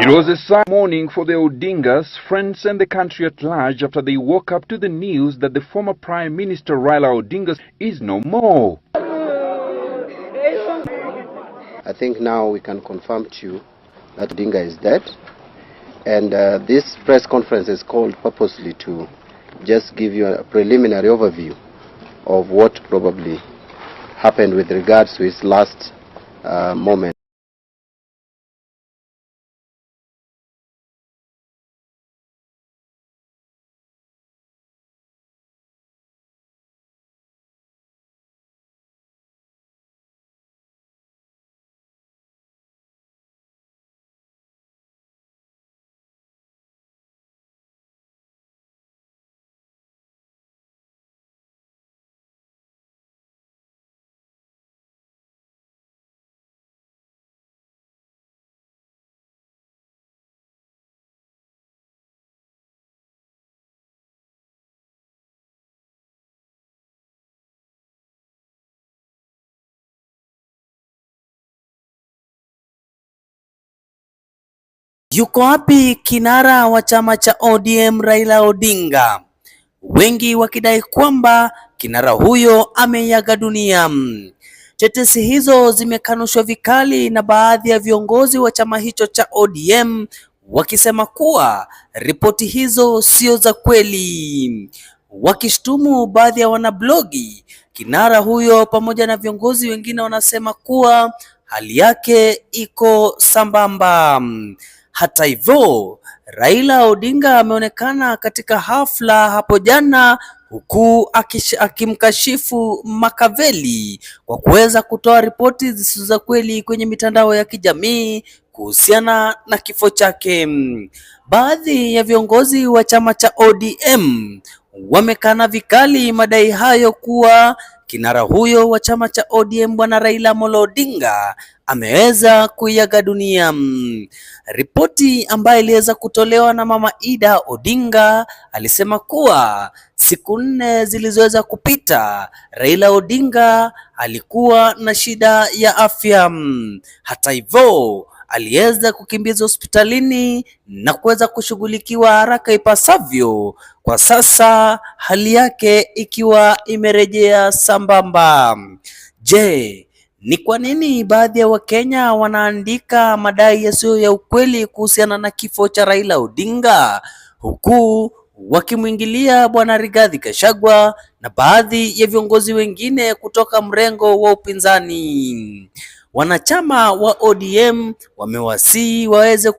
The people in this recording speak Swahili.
It was a sad morning for the Odingas, friends and the country at large after they woke up to the news that the former Prime Minister Raila Odinga is no more. I think now we can confirm to you that Odinga is dead, and this press conference is called purposely to just give you a preliminary overview of what probably happened with regards to his last moment. Yuko wapi kinara wa chama cha ODM Raila Odinga? Wengi wakidai kwamba kinara huyo ameiaga dunia. Tetesi hizo zimekanushwa vikali na baadhi ya viongozi wa chama hicho cha ODM wakisema kuwa ripoti hizo sio za kweli. Wakishtumu baadhi ya wanablogi, kinara huyo pamoja na viongozi wengine wanasema kuwa hali yake iko sambamba. Hata hivyo, Raila Odinga ameonekana katika hafla hapo jana huku akimkashifu Makaveli kwa kuweza kutoa ripoti zisizo za kweli kwenye mitandao ya kijamii kuhusiana na kifo chake. Baadhi ya viongozi wa chama cha ODM wamekana vikali madai hayo kuwa kinara huyo wa chama cha ODM Bwana Raila Amolo Odinga ameweza kuiaga dunia. Ripoti ambayo iliweza kutolewa na Mama Ida Odinga alisema kuwa siku 4 zilizoweza kupita Raila Odinga alikuwa na shida ya afya. Hata hivyo aliweza kukimbizwa hospitalini na kuweza kushughulikiwa haraka ipasavyo, kwa sasa hali yake ikiwa imerejea sambamba. Je, ni kwa nini baadhi ya Wakenya wanaandika madai yasiyo ya ukweli kuhusiana na kifo cha Raila Odinga, huku wakimwingilia Bwana Rigathi Gachagua na baadhi ya viongozi wengine kutoka mrengo wa upinzani? Wanachama wa ODM wamewasihi waweze